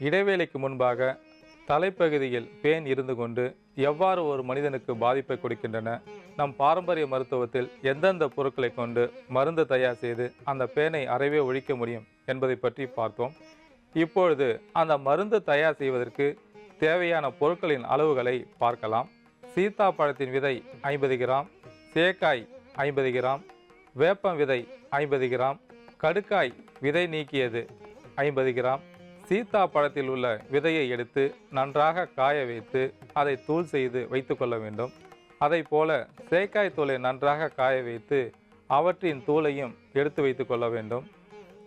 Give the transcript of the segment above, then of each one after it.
இடைவேளைக்கு முன்பாக தலைப்பகுதியில் பேன் இருந்து கொண்டு எவ்வாறு ஒரு மனிதனுக்கு பாதிப்பை கொடுக்கின்றன, நம் பாரம்பரிய மருத்துவத்தில் எந்தெந்த பொருட்களை கொண்டு மருந்து தயார் செய்து அந்த பேனை அறவே ஒழிக்க முடியும் என்பதை பற்றி பார்த்தோம். இப்பொழுது அந்த மருந்து தயார் செய்வதற்கு தேவையான பொருட்களின் அளவுகளை பார்க்கலாம். சீத்தா பழத்தின் விதை 50 கிராம், சேக்காய் 50 கிராம், வேப்பம் விதை 50 கிராம், கடுக்காய் விதை நீக்கியது 50 கிராம். சீத்தா பழத்தில் உள்ள விதையை எடுத்து நன்றாக காய வைத்து அதை தூள் செய்து வைத்து கொள்ள வேண்டும். அதை போல சேக்காய் தூளை நன்றாக காய வைத்து அவற்றின் தூளையும் எடுத்து வைத்து கொள்ள வேண்டும்.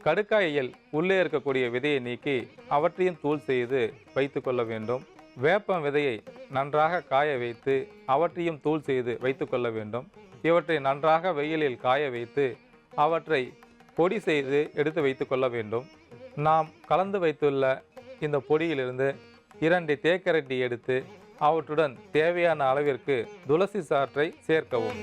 கடுக்காயில் உள்ளே இருக்கக்கூடிய விதையை நீக்கி அவற்றையும் தூள் செய்து வைத்து கொள்ள வேண்டும். வேப்பம் விதையை நன்றாக காய வைத்து அவற்றையும் தூள் செய்து வைத்து கொள்ள வேண்டும். இவற்றை நன்றாக வெயிலில் காய வைத்து அவற்றை பொடி செய்து எடுத்து வைத்து கொள்ள வேண்டும். நாம் கலந்து வைத்துள்ள இந்த பொடியிலிருந்து 2 தேக்கரண்டி எடுத்து அவற்றுடன் தேவையான அளவிற்கு துளசி சாற்றை சேர்க்கவும்.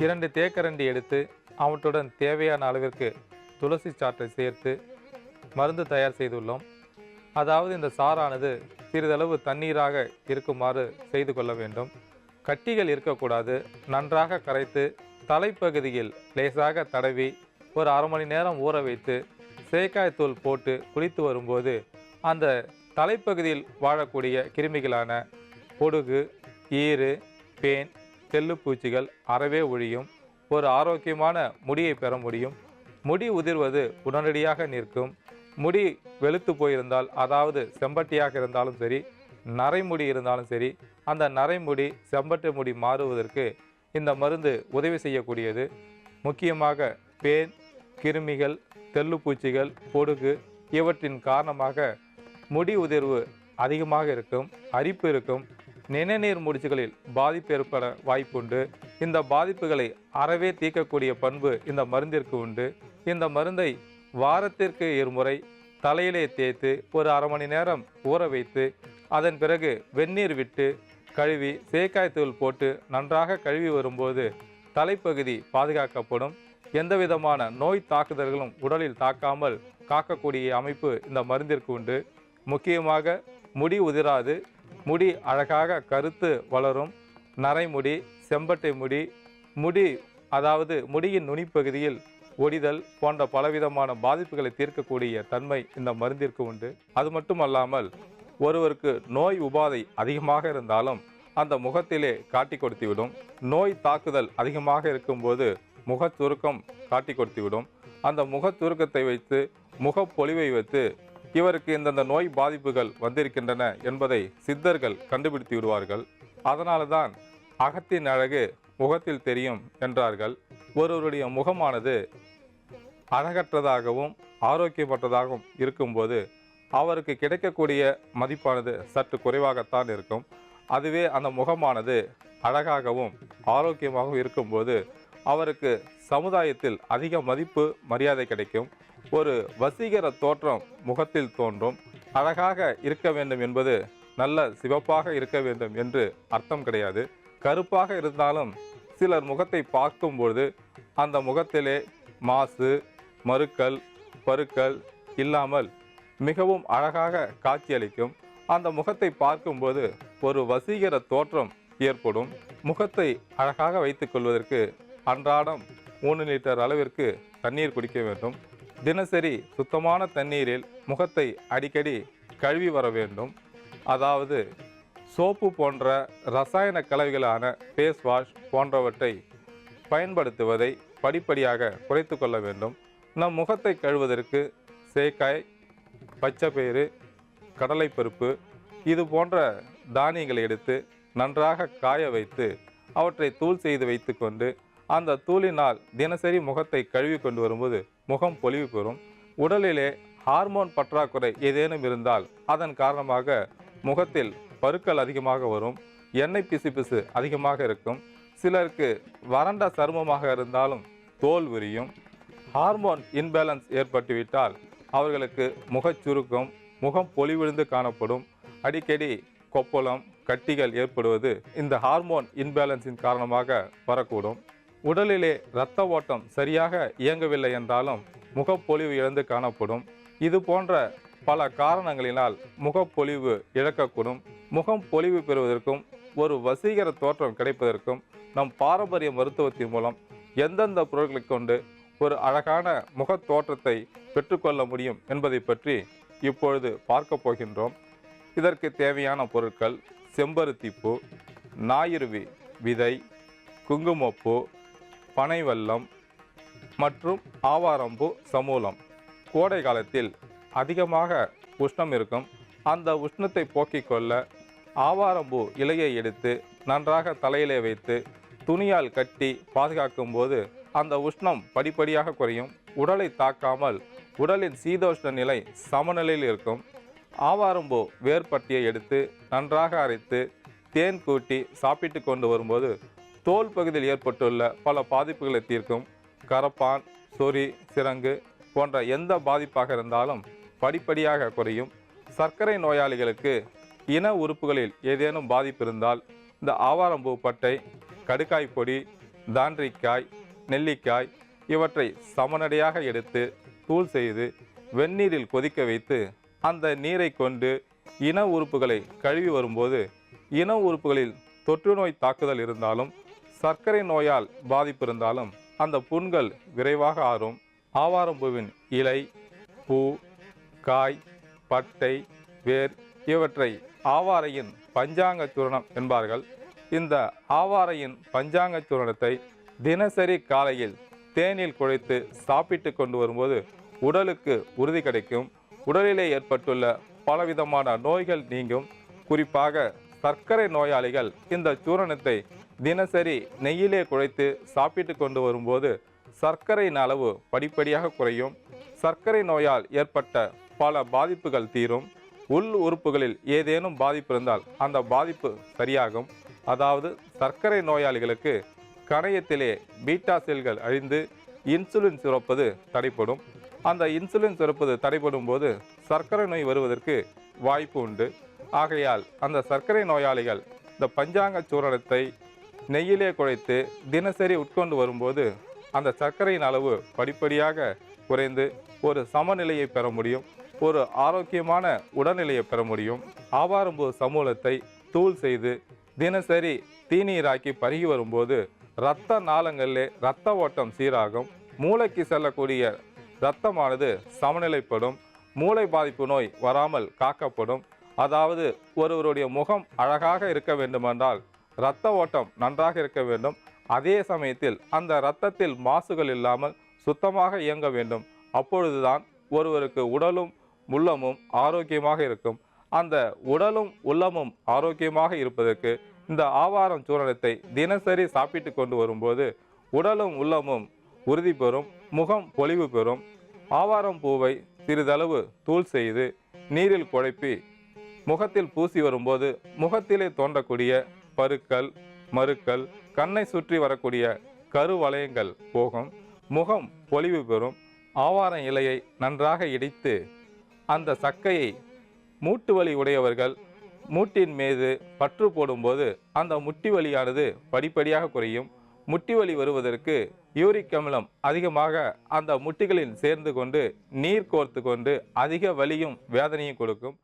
இரண்டு தேக்கரண்டி எடுத்து அவற்றுடன் தேவையான அளவிற்கு துளசி சாற்றை சேர்த்து மருந்து தயார் செய்துள்ளோம். அதாவது இந்த சாறானது சிறிதளவு தண்ணீராக இருக்குமாறு செய்து கொள்ள வேண்டும். கட்டிகள் இருக்கக்கூடாது. நன்றாக கரைத்து தலைப்பகுதியில் லேசாக தடவி ஒரு அரை மணி நேரம் ஊற வைத்து சேக்காய் தூள் போட்டு குளித்து வரும்போது அந்த தலைப்பகுதியில் வாழக்கூடிய கிருமிகளான பொடுகு, ஈறு, பேன், தெள்ளுப்பூச்சிகள் அறவே ஒழியும். ஒரு ஆரோக்கியமான முடியை பெற முடியும். முடி உதிர்வது உடனடியாக நிற்கும். முடி வெளுத்து போயிருந்தால், அதாவது செம்பட்டியாக இருந்தாலும் சரி, நரைமுடி இருந்தாலும் சரி, அந்த நரைமுடி செம்பட்டை முடி மாறுவதற்கு இந்த மருந்து உதவி செய்யக்கூடியது. முக்கியமாக பேன், கிருமிகள், தெள்ளுப்பூச்சிகள், பொடுகு இவற்றின் காரணமாக முடி உதிர்வு அதிகமாக இருக்கும், அரிப்பு இருக்கும், நிணநீர் முடிச்சுகளில் பாதிப்பு ஏற்பட வாய்ப்புண்டு. இந்த பாதிப்புகளை அறவே தீர்க்கக்கூடிய பண்பு இந்த மருந்திற்கு உண்டு. இந்த மருந்தை வாரத்திற்கு 2 முறை தலையிலே தேய்த்து ஒரு அரை மணி நேரம் ஊற வைத்து அதன் பிறகு வெந்நீர் விட்டு கழுவி சேக்காய் தூள் போட்டு நன்றாக கழுவி வரும்போது தலைப்பகுதி பாதுகாக்கப்படும். எந்த விதமான நோய் தாக்குதல்களும் உடலில் தாக்காமல் காக்கக்கூடிய அமைப்பு இந்த மருந்திற்கு உண்டு. முக்கியமாக முடி உதிராது, முடி அழகாக கருத்து வளரும். நரைமுடி, செம்பட்டை முடி, முடி அதாவது முடியின் நுனிப்பகுதியில் ஒடிதல் போன்ற பலவிதமான பாதிப்புகளை தீர்க்கக்கூடிய தன்மை இந்த மருந்திற்கு உண்டு. அது மட்டுமல்லாமல் ஒருவருக்கு நோய் உபாதை அதிகமாக இருந்தாலும் அந்த முகத்திலே காட்டி கொடுத்துவிடும். நோய் தாக்குதல் அதிகமாக இருக்கும்போது முகச்சுருக்கம் காட்டி கொடுத்துவிடும். அந்த முகச்சுருக்கத்தை வைத்து முகப்பொலிவை வைத்து இவருக்கு இந்தந்த நோய் பாதிப்புகள் வந்திருக்கின்றன என்பதை சித்தர்கள் கண்டுபிடித்து விடுவார்கள். அதனால தான் அகத்தின் அழகு முகத்தில் தெரியும் என்றார்கள். ஒருவருடைய முகமானது அழகற்றதாகவும் ஆரோக்கியமற்றதாகவும் இருக்கும்போது அவருக்கு கிடைக்கக்கூடிய மதிப்பானது சற்று குறைவாகத்தான் இருக்கும். அதுவே அந்த முகமானது அழகாகவும் ஆரோக்கியமாகவும் இருக்கும்போது அவருக்கு சமுதாயத்தில் அதிக மதிப்பு மரியாதை கிடைக்கும். ஒரு வசீகர தோற்றம் முகத்தில் தோன்றும். அழகாக இருக்க வேண்டும் என்பது நல்ல சிவப்பாக இருக்க வேண்டும் என்று அர்த்தம் கிடையாது. கருப்பாக இருந்தாலும் சிலர் முகத்தை பார்க்கும்பொழுது அந்த முகத்திலே மாசு, மறுக்கல், பருக்கள் இல்லாமல் மிகவும் அழகாக காட்சியளிக்கும். அந்த முகத்தை பார்க்கும்போது ஒரு வசீகர தோற்றம் ஏற்படும். முகத்தை அழகாக வைத்துக் கொள்வதற்கு அன்றாடம் 3 லிட்டர் அளவிற்கு தண்ணீர் குடிக்க வேண்டும். தினசரி சுத்தமான தண்ணீரில் முகத்தை அடிக்கடி கழுவி வர வேண்டும். அதாவது சோப்பு போன்ற ரசாயன கலவைகளான ஃபேஸ் வாஷ் போன்றவற்றை பயன்படுத்துவதை படிப்படியாக குறைத்து கொள்ள வேண்டும். நம் முகத்தை கழுவதற்கு சேக்காய், பச்சைப்பயிறு, கடலைப்பருப்பு இது போன்ற தானியங்களை எடுத்து நன்றாக காய வைத்து அவற்றை தூள் செய்து வைத்துக்கொண்டு அந்த தூளினால் தினசரி முகத்தை கழுவி கொண்டு வரும்போது முகம் பொலிவு பெறும். உடலிலே ஹார்மோன் பற்றாக்குறை ஏதேனும் இருந்தால் அதன் காரணமாக முகத்தில் பருக்கள் அதிகமாக வரும், எண்ணெய் பிசுபிசு அதிகமாக இருக்கும். சிலருக்கு வறண்ட சருமமாக இருந்தாலும் தோல் விரியும். ஹார்மோன் இன்பேலன்ஸ் ஏற்பட்டுவிட்டால் அவர்களுக்கு முகச்சுருக்கம், முகம் பொலிவிழுந்து காணப்படும். அடிக்கடி கொப்பளம், கட்டிகள் ஏற்படுவது இந்த ஹார்மோன் இன்பேலன்ஸின் காரணமாக வரக்கூடும். உடலிலே இரத்த ஓட்டம் சரியாக இயங்கவில்லை என்றாலும் முகப்பொலிவு இழந்து காணப்படும். இது போன்ற பல காரணங்களினால் முகப்பொலிவு இழக்கக்கூடும். முகம் பொலிவு பெறுவதற்கும் ஒரு வசீகர தோற்றம் கிடைப்பதற்கும் நம் பாரம்பரிய மருத்துவத்தின் மூலம் எந்தெந்த பொருட்களை கொண்டு ஒரு அழகான முக தோற்றத்தை பெற்றுக்கொள்ள முடியும் என்பதை பற்றி இப்பொழுது பார்க்க போகின்றோம். இதற்கு தேவையான பொருட்கள்: செம்பருத்திப்பூ, ஞாயிறுவி விதை, குங்குமப்பூ, பனைவெல்லம் மற்றும் ஆவாரம்பூ சமூலம். கோடை காலத்தில் அதிகமாக உஷ்ணம் இருக்கும். அந்த உஷ்ணத்தை போக்கிக் கொள்ள ஆவாரம்பூ இலையை எடுத்து நன்றாக தலையிலே வைத்து துணியால் கட்டி பாதுகாக்கும் போது அந்த உஷ்ணம் படிப்படியாக குறையும். உடலை தாக்காமல் உடலின் சீதோஷ்ண நிலை சமநிலையில் இருக்கும். ஆவாரம்பூ வேர்பட்டியை எடுத்து நன்றாக அரைத்து தேன் கூட்டி சாப்பிட்டு கொண்டு வரும்போது தோல் பகுதியில் ஏற்பட்டுள்ள பல பாதிப்புகளை தீர்க்கும். கரப்பான், சொறி, சிரங்கு போன்ற எந்த பாதிப்பாக இருந்தாலும் படிப்படியாக குறையும். சர்க்கரை நோயாளிகளுக்கு இன உறுப்புகளில் ஏதேனும் பாதிப்பு இருந்தால் இந்த ஆவாரம்பூ பட்டை, கடுக்காய் பொடி, தாண்டிக்காய், நெல்லிக்காய் இவற்றை சமநடையாக எடுத்து தூள் செய்து வெந்நீரில் கொதிக்க வைத்து அந்த நீரை கொண்டு இன உறுப்புகளை கழுவி வரும்போது இன உறுப்புகளில் தொற்று நோய் தாக்குதல் இருந்தாலும் சர்க்கரை நோயால் பாதிப்பு இருந்தாலும் அந்த புண்கள் விரைவாக ஆறும். ஆவாரம்பூவின் இலை, பூ, காய், பட்டை, வேர் இவற்றை ஆவாரையின் பஞ்சாங்க சூரணம் என்பார்கள். இந்த ஆவாரையின் பஞ்சாங்க சூரணத்தை தினசரி காலையில் தேனில் குழைத்து சாப்பிட்டு கொண்டு வரும்போது உடலுக்கு உறுதி கிடைக்கும். உடலிலே ஏற்பட்டுள்ள பலவிதமான நோய்கள் நீங்கும். குறிப்பாக சர்க்கரை நோயாளிகள் இந்த சூரணத்தை தினசரி நெய்யிலே குழைத்து சாப்பிட்டு கொண்டு வரும்போது சர்க்கரையின் அளவு படிப்படியாக குறையும். சர்க்கரை நோயால் ஏற்பட்ட பல பாதிப்புகள் தீரும். உள் உறுப்புகளில் ஏதேனும் பாதிப்பு இருந்தால் அந்த பாதிப்பு சரியாகும். அதாவது சர்க்கரை நோயாளிகளுக்கு கணையத்திலே பீட்டா செல்கள் அழிந்து இன்சுலின் சுரப்பது தடைப்படும். அந்த இன்சுலின் சுரப்பது தடைப்படும் போது சர்க்கரை நோய் வருவதற்கு வாய்ப்பு உண்டு. ஆகையால் அந்த சர்க்கரை நோயாளிகள் இந்த பஞ்சாங்க சூரணத்தை நெய்யிலே குழைத்து தினசரி உட்கொண்டு வரும்போது அந்த சர்க்கரையின் அளவு படிப்படியாக குறைந்து ஒரு சமநிலையை பெற முடியும், ஒரு ஆரோக்கியமான உடல்நிலையை பெற முடியும். ஆவாரம்பூ சமூலத்தை தூள் செய்து தினசரி தீநீராக்கி பருகி வரும்போது இரத்த நாளங்களிலே இரத்த ஓட்டம் சீராகும். மூளைக்கு செல்லக்கூடிய இரத்தமானது சமநிலைப்படும். மூளை பாதிப்பு நோய் வராமல் காக்கப்படும். அதாவது ஒருவருடைய முகம் அழகாக இருக்க வேண்டுமென்றால் இரத்த ஓட்டம் நன்றாக இருக்க வேண்டும். அதே சமயத்தில் அந்த இரத்தத்தில் மாசுகள் இல்லாமல் சுத்தமாக இயங்க வேண்டும். அப்பொழுதுதான் ஒருவருக்கு உடலும் உள்ளமும் ஆரோக்கியமாக இருக்கும். அந்த உடலும் உள்ளமும் ஆரோக்கியமாக இருப்பதற்கு இந்த ஆவாரம் சூரணத்தை தினசரி சாப்பிட்டு கொண்டு வரும்போது உடலும் உள்ளமும் உறுதி பெறும், முகம் பொலிவு பெறும். ஆவாரம் பூவை சிறிதளவு தூள் செய்து நீரில் குழைப்பி முகத்தில் பூசி வரும்போது முகத்திலே தோன்றக்கூடிய பருக்கள், மருக்கள், கண்ணை சுற்றி வரக்கூடிய கருவளையங்கள் போகும், முகம் பொலிவு பெறும். ஆவாரம் இலையை நன்றாக இடித்து அந்த சக்கையை மூட்டு வலி உடையவர்கள் மூட்டின் மீது பற்று போடும்போது அந்த முட்டி வலியானது படிப்படியாக குறையும். முட்டி வலி வருவதற்கு யூரிக் அமிலம் அதிகமாக அந்த முட்டிகளில் சேர்ந்து கொண்டு நீர் கோர்த்து கொண்டு அதிக வலியும் வேதனையும் கொடுக்கும்.